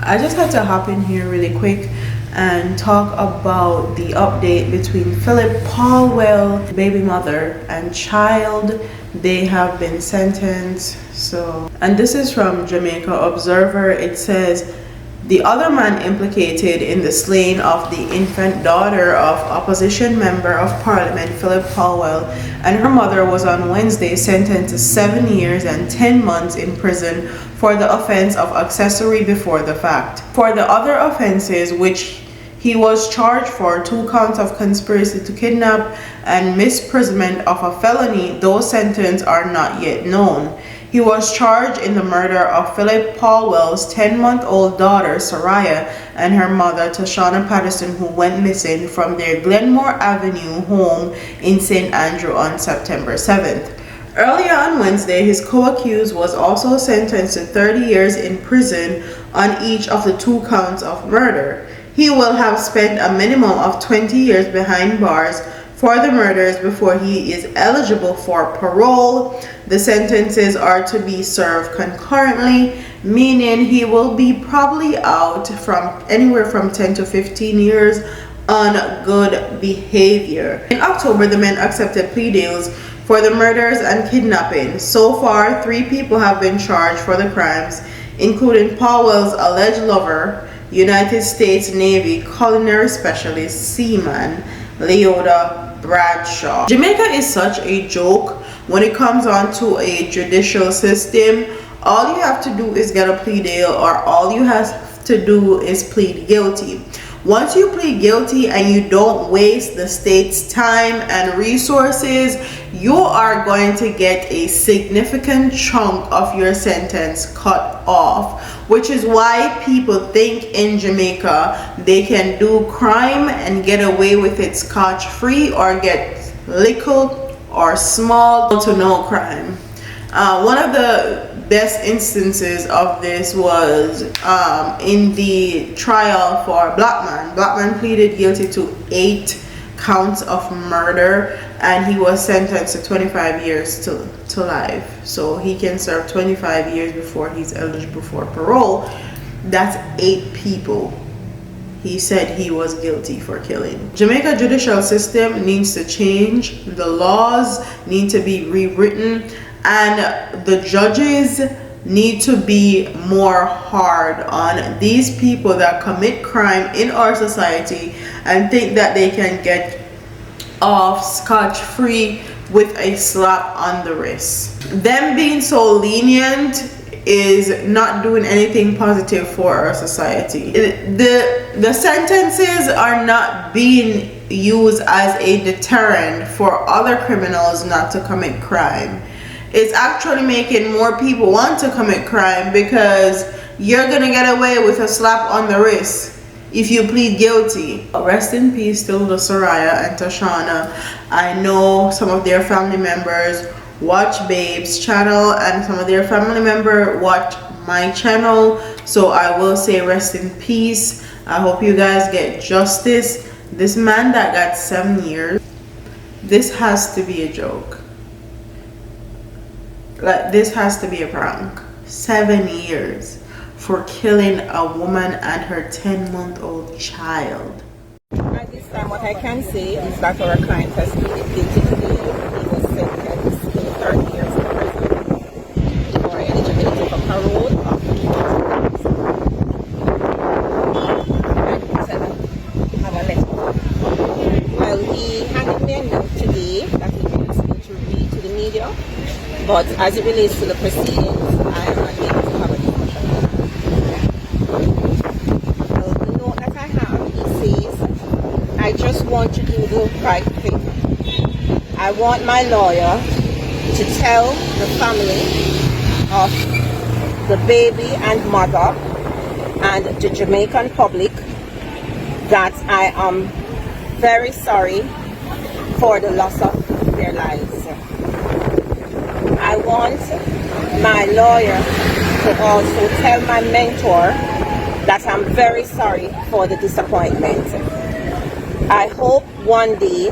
I just had to hop in here really quick and talk about the update between Phillip Pauwell, baby mother and child. They have been sentenced. And this is from Jamaica Observer. It says, the other man implicated in the slaying of the infant daughter of opposition member of parliament Phillip Pauwell and her mother was on Wednesday sentenced to 7 years and 10 months in prison for the offense of accessory before the fact. For the other offenses which he was charged for, 2 counts of conspiracy to kidnap and misprision of a felony, those sentences are not yet known. He was charged in the murder of Phillip Paulwell's 10-month-old daughter, Soraya, and her mother, Tashana Patterson, who went missing from their Glenmore Avenue home in St. Andrew on September 7th. Earlier on Wednesday, his co-accused was also sentenced to 30 years in prison on each of the 2 counts of murder. He will have spent a minimum of 20 years behind bars for the murders before he is eligible for parole. The sentences are to be served concurrently, meaning he will be probably out from anywhere from 10 to 15 years on good behavior. In October, the men accepted plea deals for the murders and kidnapping. So far, 3 people have been charged for the crimes, including Paulwell's alleged lover, United States Navy culinary specialist seaman Leota Bradshaw. Jamaica is such a joke when it comes on to a judicial system. All you have to do is get a plea deal, or all you have to do is plead guilty. Once you plead guilty and you don't waste the state's time and resources, you are going to get a significant chunk of your sentence cut off, which is why people think in Jamaica they can do crime and get away with it scotch-free, or get little or small to no crime. One of the best instances of this was in the trial for Blackman. Blackman pleaded guilty to 8 counts of murder and he was sentenced to 25 years to life. So he can serve 25 years before he's eligible for parole. That's 8 people he said he was guilty for killing. Jamaica judicial system needs to change. The laws need to be rewritten, and the judges need to be more hard on these people that commit crime in our society and think that they can get off scotch-free with a slap on the wrist. Them being so lenient is not doing anything positive for our society. The sentences are not being used as a deterrent for other criminals not to commit crime. It's actually making more people want to commit crime, because you're gonna get away with a slap on the wrist if you plead guilty. Rest in peace to Soraya and Tashana. I know some of their family members watch Babe's channel and some of their family members watch my channel, so I will say rest in peace. I hope you guys get justice. This man that got 7 years, this has to be a joke. Like, this has to be a prank. 7 years for killing a woman and her 10-month-old child. At this time, what I can say is that our client has pleaded guilty today. He was sentenced to 30 years in prison for eligibility for parole of 2 years. And he said that he have a letter. Well, he handed me a note today that he wants me to read to the media, but as it relates to the proceedings, I am not able to have a discussion. Well, the note that I have, he says, I just want to do the right thing. I want my lawyer to tell the family of the baby and mother and the Jamaican public that I am very sorry for the loss of their lives. I want my lawyer to also tell my mentor that I'm very sorry for the disappointment. I hope one day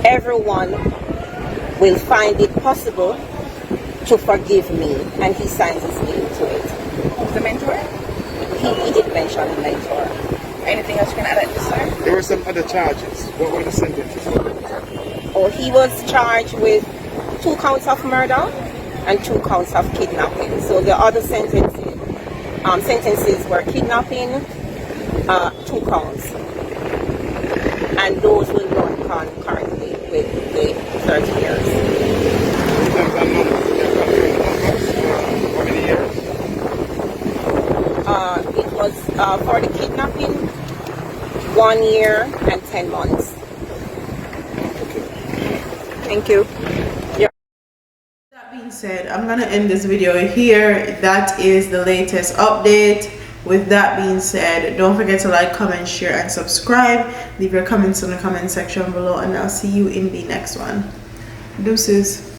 everyone will find it possible to forgive me, and he signs his name to it. Who's the mentor? social mentor. Anything else you can add at this time? There were some other charges. What were the sentences for them? Oh, he was charged with 2 counts of murder and 2 counts of kidnapping. So the other sentences were kidnapping, 2 counts, and those will run concurrently with the 30 years. In terms of numbers, how many years? It was for the kidnapping, 1 year and 10 months. Thank you. That being said, I'm gonna end this video here. That is the latest update. With that being said, don't forget to like, comment, share, and subscribe. Leave your comments in the comment section below, and I'll see you in the next one. Deuces.